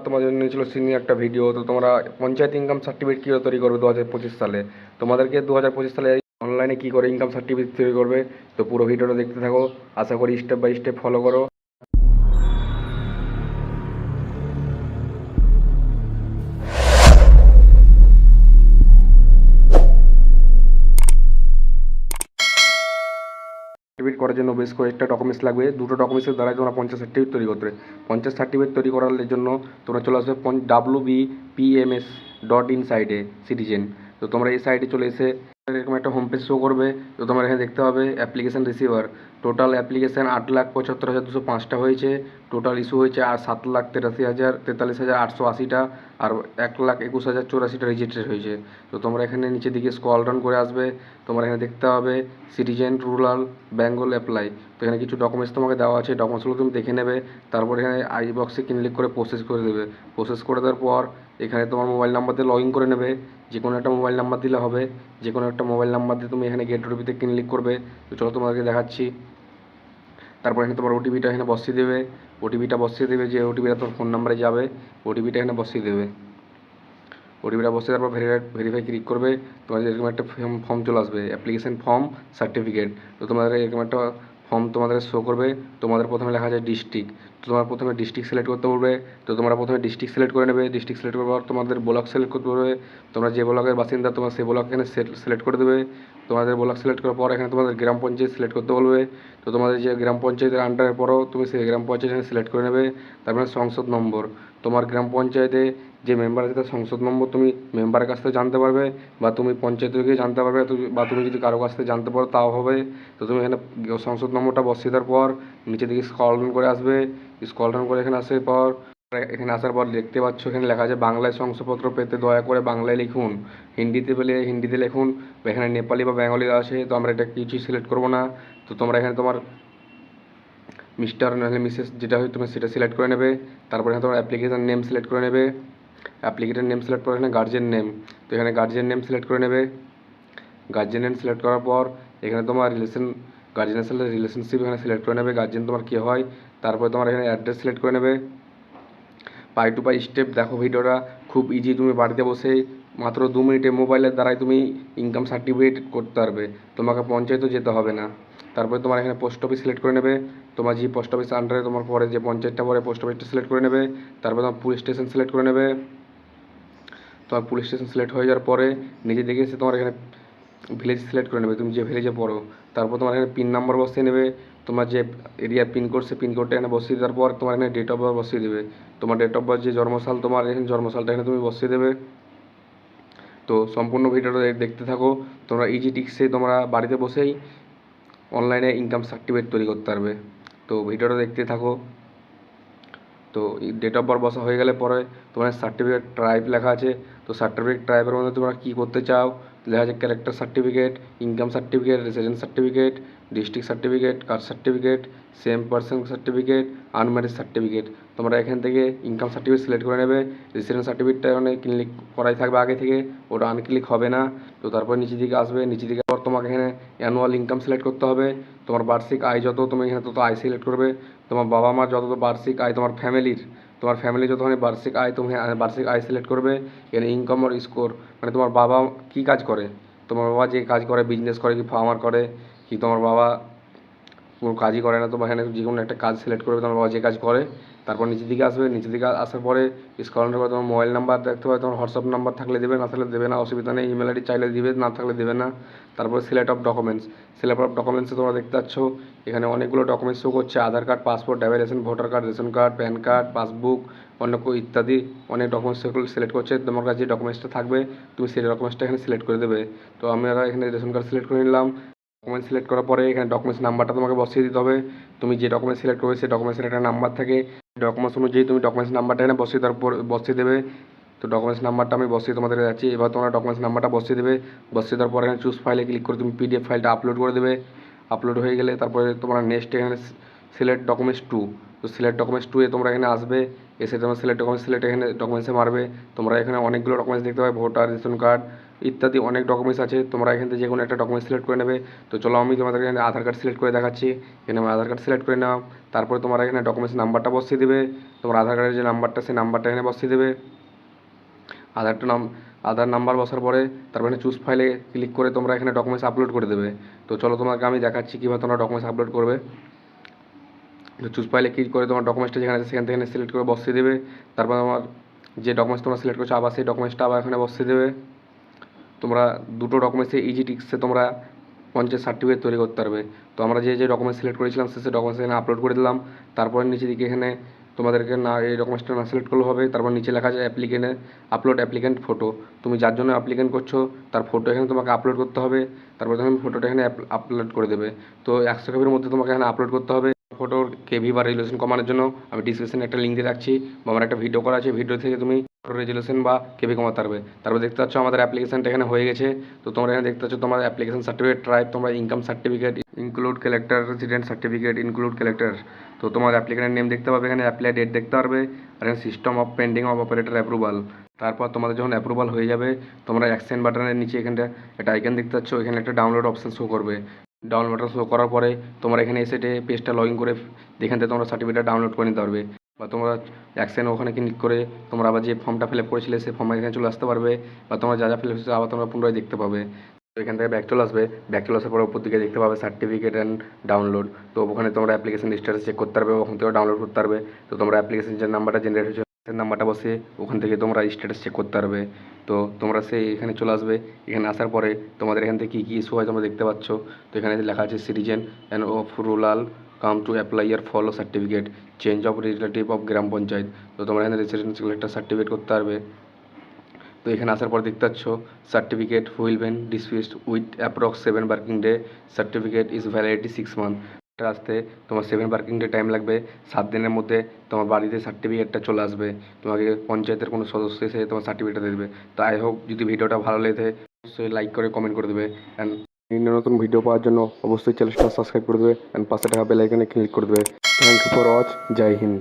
তোমাদের জন্য ছিল সিনিয়র একটা ভিডিও। তো তোমরা পঞ্চায়েত ইনকাম সার্টিফিকেট কীভাবে তৈরি করবে 2025 সালে, তোমাদেরকে 2025 সালে অনলাইনে কী করে ইনকাম সার্টিফিকেট তৈরি করবে। তো পুরো ভিডিওটা দেখতে থাকো, আশা করি স্টেপ বাই স্টেপ ফলো করো। সার্টিফিকেট করার জন্য বেশ কয়েকটা ডকুমেন্টস লাগবে। দুটো ডকুমেন্টসের দ্বারাই তোমরা পঞ্চায়েত সার্টিফিকেট তৈরি করতে হবে। পঞ্চায়েত সার্টিফিকেট তৈরি করার জন্য তোমরা চলে আসবে WBPMS.in সাইটে সিটিজেন। তো তোমরা এই সাইটে চলে এসে এরকম একটা হোম পেজ শো করবে। তো তোমরা এখানে দেখতে পাবে অ্যাপ্লিকেশান রিসিভার। টোটাল অ্যাপ্লিকেশান 8,75,205টা হয়েছে। টোটাল ইস্যু হয়েছে আর 7,83,43,880টা। আর 1,21,084টা রিজেক্টেড হয়েছে। তো তোমরা এখানে নিচের দিকে স্ক্রল ডাউন করে আসবে। তোমরা এখানে দেখতে পাবে সিটিজেন রুরাল বেঙ্গল অ্যাপ্লাই। তো এখানে কিছু ডকুমেন্টস তোমাকে দেওয়া আছে, ডকুমেন্টসগুলো তুমি দেখে নেবে। তারপর এখানে আই বক্সে ক্লিক করে প্রসেস করে দেবে। প্রসেস করে দেওয়ার পর এখানে তোমার মোবাইল নাম্বার দিয়ে লগ ইন করে নেবে। যে কোনো একটা মোবাইল নাম্বার দিলে হবে। যে কোনো একটা মোবাইল নাম্বার দিয়ে তুমি এখানে গেট ওটিপিতে ক্লিক করবে। তো চলো তোমাদেরকে দেখাচ্ছি। তারপর এখানে তোমার ওটিপিটা এখানে বসিয়ে দেবে। ওটিপিটা বসিয়ে দেবে, যে ওটিপিটা তোমার ফোন নাম্বারে যাবে ওটিপিটা এখানে বসিয়ে দেবে। ওটিপিটা বসিয়ে তারপর ভেরিফাই ক্লিক করবে। তোমাদের এরকম একটা ফর্ম চলে আসবে, অ্যাপ্লিকেশন ফর্ম সার্টিফিকেট। তো তোমাদের এরকম একটা ফর্ম তোমাদের শো করবে। তোমাদের প্রথমে লেখা আছে ডিস্ট্রিক্ট। তো তোমরা প্রথমে ডিস্ট্রিক্ট সিলেক্ট করতে বলবে। তো তোমরা প্রথমে ডিস্ট্রিক্ট সিলেক্ট করে নেবে। ডিস্ট্রিক্ট সিলেক্ট করার পর তোমাদের ব্লক সিলেক্ট করতে বলবে। তোমরা যে ব্লকের বাসিন্দা তোমরা সেই ব্লক এখানে সিলেক্ট করে দেবে। তোমাদের ব্লক সিলেক্ট করার পর এখানে তোমাদের গ্রাম পঞ্চায়েত সিলেক্ট করতে বলবে। তো তোমাদের যে গ্রাম পঞ্চায়েতের আন্ডারে পড়ো তুমি সেই গ্রাম পঞ্চায়েত এখানে সিলেক্ট করে নেবে। তারপরে সংসদ নম্বর, তোমার গ্রাম পঞ্চায়েতে যে মেম্বার আছে তার সংসদ নম্বর তুমি মেম্বারের কাছ থেকে জানতে পারবে, বা তুমি পঞ্চায়েত থেকে জানতে পারবে, বা তুমি যদি কারো কাছ থেকে জানতে পারো তাও হবে। তো তুমি এখানে সংসদ নম্বরটা বসিয়ে দেওয়ার পর নিচের দিকে স্ক্রল ডাউন করে আসবে। স্ক্রল ডাউন করে এখানে আসার পর দেখতে পাচ্ছ এখানে লেখা আছে বাংলায় শংসাপত্র পেতে দয়া করে বাংলায় লিখুন, হিন্দিতে পেলে হিন্দিতে লিখুন, এখানে নেপালি বা বেঙ্গলি আছে। তো আমরা এটা কিছুই সিলেক্ট করবো না। তো তোমরা এখানে তোমার মিস্টার নাহলে মিসেস যেটা হয় তুমি সেটা সিলেক্ট করে নেবে। তারপরে এখানে তোমার অ্যাপ্লিকেশান নেম সিলেক্ট করে নেবে। অ্যাপ্লিকেশান নেম সিলেক্ট করে এখানে গার্জিয়ান নেম, তো এখানে গার্জিয়ান নেম সিলেক্ট করে নেবে। গার্জিয়ান নেম সিলেক্ট করার পর এখানে তোমার গার্জিয়ানের সাথে রিলেশনশিপ এখানে সিলেক্ট করে নেবে, গার্জিয়ান তোমার কী হয়। তারপরে তোমার এখানে অ্যাড্রেস সিলেক্ট করে নেবে। পাই টু পাই স্টেপ দেখো ভিডিওটা, খুব ইজি। তুমি বাড়িতে বসেই মাত্র 2 মিনিটে মোবাইলের দ্বারাই তুমি ইনকাম সার্টিফিকেট করতে পারবে, তোমাকে পঞ্চায়েতও যেতে হবে না। তারপরে তোমার এখানে পোস্ট অফিস সিলেক্ট করে নেবে। তোমার যে পোস্ট অফিস আন্ডারে তোমার পরে যে পঞ্চায়েতটা পরে পোস্ট অফিসটা সিলেক্ট করে নেবে। তারপরে তোমার পুলিশ স্টেশন সিলেক্ট করে নেবে। তোমার পুলিশ স্টেশন সিলেক্ট হয়ে যাওয়ার পরে নিজে দেখে এসে তোমার এখানে ভিলেজ সিলেক্ট করে নেবে, তুমি যে ভিলেজে পড়ো। তারপর তোমার এখানে পিন নাম্বার বসিয়ে নেবে। তোমার যে এরিয়া পিনকোড সে পিনকোডটা এখানে বসিয়ে দেওয়ার পর তোমার এখানে ডেট অফ বার্থ বসিয়ে দেবে। তোমার ডেট অফ বার্থ যে জন্মসাল তোমার এখানে জন্মসালটা এখানে তুমি বসিয়ে দেবে। তো সম্পূর্ণ ভিডিওটা দেখতে থাকো। তোমরা ইজি টিক্সে তোমরা বাড়িতে বসেই অনলাইনে ইনকাম সার্টিফিকেট তৈরি করতে পারবে। তো ভিডিওটা দেখতে থাকো। তো ডেট অফ বার্থ বসা হয়ে গেলে পরে তোমার সার্টিফিকেট টাইপ লেখা আছে। তো সার্টিফিকেট টাইপের মধ্যে তোমরা কী করতে চাও, লেখা আছে character certificate, income certificate, residence certificate, district certificate, caste certificate, same person certificate, unmarried certificate. তোমরা এখান থেকে ইনকাম সার্টিফিকেট সিলেক্ট করে নেবে। রেসিডেন্স সার্টিফিকেটটা এখানে ক্লিক করাই থাকবে আগে থেকে, ওটা আনক্লিক হবে না। তো তারপর নিচের দিকে আসবে, নিচের দিকে পর তোমাকে এখানে অ্যানুয়াল ইনকাম সিলেক্ট করতে হবে। তোমার বার্ষিক আয় যত তুমি এখানে তত আয় সিলেক্ট করবে। তোমার বাবা মার যত বার্ষিক আয়, তোমার ফ্যামিলি যতখানি বার্ষিক আয় তুমি বার্ষিক আয় সিলেক্ট করবে। এখানে ইনকাম আর স্কোর, মানে তোমার বাবা কী কাজ করে, তোমার বাবা যে কাজ করে, বিজনেস করে কি ফার্মার করে, কি তোমার বাবা কোনো কাজই করে না, তোমার এখানে যে কোনো একটা কাজ সিলেক্ট করবে তোমার বাবা যে কাজ করে। তারপর নিচের দিকে আসবে, নিচের দিকে আসার পরে স্ক্রল ডাউন করে তোমার মোবাইল নাম্বার দেখতে পাবে। তোমার হোয়াটসঅ্যাপ নাম্বার থাকলে দেবে, না থাকলে দেবে না, অসুবিধা নেই। ইমেল আইডি চাইলে দিবে, না থাকলে দেবে না। তারপরে সিলেক্ট অফ ডকুমেন্টস, তোমরা দেখতে পাচ্ছ এখানে অনেকগুলো ডকুমেন্টস শো করছে, Aadhaar card, passport, driving voter card, ration card, PAN card, passbook, অন্য ইত্যাদি অনেক ডকুমেন্টস সেগুলো সিলেক্ট করছে। তোমার কাছে যে ডকুমেন্টসটা থাকবে তুমি সেই ডকুমেন্টসটা এখানে সিলেক্ট করে দেবে। তো আমরা এখানে রেশন কার্ড সিলেক্ট করে নিলাম। ডকুমেন্ট সিলেক্ট করার পরে এখানে ডকুমেন্টস নাম্বারটা তোমাকে বসিয়ে দিতে হবে। তুমি যে ডকুমেন্ট সিলেক্ট করবে সেই ডকুমেন্টসের একটা নাম্বার থাকে, ডকুমেন্টস অনুযায়ী তুমি ডকুমেন্টস নাম্বারটা এখানে বসিয়ে দেবে। তো ডকুমেন্টস নাম্বারটা আমি বসিয়ে তোমাদের যাচ্ছি। এবার তোমরা ডকুমেন্টস নাম্বারটা বসিয়ে দেবে। বসিয়ে দেওয়ার পরে এখানে চুজ ফাইলে ক্লিক করে তুমি পিডিএফ ফাইলটা আপলোড করে দেবে। আপলোড হয়ে গেলে তারপরে তোমরা নেক্সট এখানে সিলেক্ট ডকুমেন্টস টু, তো সিলেক্ট ডকুমেন্টস টু এ তোমরা এখানে আসবে। এসে তোমার সিলেক্ট ডকুমেন্টস সিলেক্ট এখানে ডকুমেন্টসে মারবে। তোমরা এখানে অনেকগুলো ডকুমেন্টস দেখতে পাবে, ভোটার, রেশন কার্ড ইত্যাদি অনেক ডকুমেন্টস আছে। তোমরা এখান থেকে যে কোনো একটা ডকুমেন্টস সিলেক্ট করে নেবে। তো চলো আমি তোমাদের এখানে আধার কার্ড সিলেক্ট করে দেখাচ্ছি। এখানে আমি আধার কার্ড সিলেক্ট করে নাও। তারপরে তোমরা এখানে ডকুমেন্টস নাম্বারটা বসিয়ে দেবে। তোমার আধার কার্ডের যে নাম্বারটা, সেই নাম্বারটা এখানে বসিয়ে দেবে। আধার নাম্বার বসার পরে তারপরে এখানে চুজ ফাইলে ক্লিক করে তোমরা এখানে ডকুমেন্টস আপলোড করে দেবে। তো চলো তোমাকে আমি দেখাচ্ছি কীভাবে তোমরা ডকুমেন্টস আপলোড করবে। তো চুজ ফাইলে ক্লিক করে তোমার ডকুমেন্টসটা যেখানে আছে সেখান থেকে সিলেক্ট করে বসিয়ে দেবে। তারপর আমার যে ডকুমেন্টস তোমরা সিলেক্ট করছো আবার সেই ডকুমেন্টসটা আবার এখানে বসিয়ে দেবে। তোমরা দুটো ডকুমেন্টসে ইজি টিক্সে তোমরা পঞ্চায়েত সার্টিফিকেট তৈরি করতে পারবে। তো আমরা যে ডকুমেন্টস সিলেক্ট করেছিলাম সেই ডকুমেন্টস এখানে আপলোড করে দিলাম। তারপরে নিচে দিকে এখানে তোমাদেরকে না এই ডকুমেন্টসটা না সিলেক্ট করলে হবে। তারপর নিচে লেখা আছে অ্যাপ্লিকেন্টে আপলোড অ্যাপ্লিকেন্ট ফটো। তুমি যার জন্য অ্যাপ্লিকেন্ট করছো তার ফটো এখানে তোমাকে আপলোড করতে হবে। তারপর তুমি ফটোটা এখানে আপলোড করে দেবে। তো 100 কেবির মধ্যে তোমাকে এখানে আপলোড করতে হবে। ফটোর কেভি বা রেজুলেশন কমানোর জন্য আমি ডিসক্রিপশনে একটা লিঙ্ক দিয়ে রাখছি, বা আমার একটা ভিডিও করা আছে, ভিডিও থেকে তুমি ফটো রেজুলেশন বা কেভি কমাতে পারবে। তারপর দেখতে পাচ্ছ আমাদের অ্যাপ্লিকেশনটা এখানে হয়ে গেছে। তো তোমরা এখানে দেখতে পাচ্ছ তোমার অ্যাপ্লিকেশন সার্টিফিকেট টাইপ, তোমরা income certificate, include collector, resident certificate, include collector. তো তোমার অ্যাপ্লিকেন্টের নেম দেখতে পাবে, এখানে অ্যাপ্লাই ডেট দেখতে পারবে, আর এখানে system of pending of operator approval. তারপর তোমাদের যখন অ্যাপ্রুভাল হয়ে যাবে তোমরা অ্যাকশন বাটনের নিচে এখানটা একটা আইকন দেখতে পাচ্ছ, এখানে একটা ডাউনলোড অপশন শো করবে। ডাউনলোড বাটন শো করার পরে তোমরা এখানে এসে পেজটা লগ ইন করে এখান থেকে তোমরা সার্টিফিকেটটা ডাউনলোড করে নিতে পারবে। বা তোমরা অ্যাকশন ওখানে ক্লিক করে তোমরা আবার যে ফর্মটা ফিল আপ করেছিলে সেই ফর্ম এখানে চলে আসতে পারবে, বা তোমরা যা ফিল আপ করেছো আবার তোমরা পুনরায় দেখতে পাবে। তো এখান থেকে ব্যাক চলে আসবে, ব্যাক চলে আসার পরে উপর দিকে দেখতে পাবে সার্টিফিকেট অ্যান্ড ডাউনলোড। তো ওখানে তোমরা অ্যাপ্লিকেশন স্ট্যাটাস চেক করতে পারবে, ওখান থেকে ডাউনলোড করতে পারবে। তো তোমরা অ্যাপ্লিকেশন যে নাম্বারটা জেনারেট হয়েছে সেই নাম্বারটা বসে ওখান থেকে তোমরা স্ট্যাটাস চেক করতে পারবে। তো তোমরা সেই এখানে চলে আসবে। এখানে আসার পরে তোমাদের এখান থেকে কী কী ইস্যু হয় তোমরা দেখতে পাচ্ছ। তো এখানে লেখা আছে citizen and of rural come to apply year follow certificate, change of relative of gram panchayat. তো তোমরা এখানে রেসিডেন্সিয়াল একটা সার্টিফিকেট করতে পারবে। তো এখানে আসার পর দেখতে পাচ্ছ certificate will been disposed with approx 7 working day, certificate is validity 6 month. এটা আসতে তোমার 7 ওয়ার্কিং ডে টাইম লাগবে। 7 দিনের মধ্যে তোমার বাড়িতে সার্টিফিকেটটা চলে আসবে। তোমাকে পঞ্চায়েতের কোনো সদস্য এসে তোমার সার্টিফিকেটটা দেবে। তো আই হোপ যদি ভিডিওটা ভালো লেগে অবশ্যই লাইক করে কমেন্ট করে দেবে, অ্যান্ড নিত্য নতুন ভিডিও পাওয়ার জন্য অবশ্যই চ্যানেলটা সাবস্ক্রাইব করে দেবে, অ্যান্ড পাশে থাকা বেল আইকনে ক্লিক করে দেবে। Thank you for watch. জয় হিন্দ।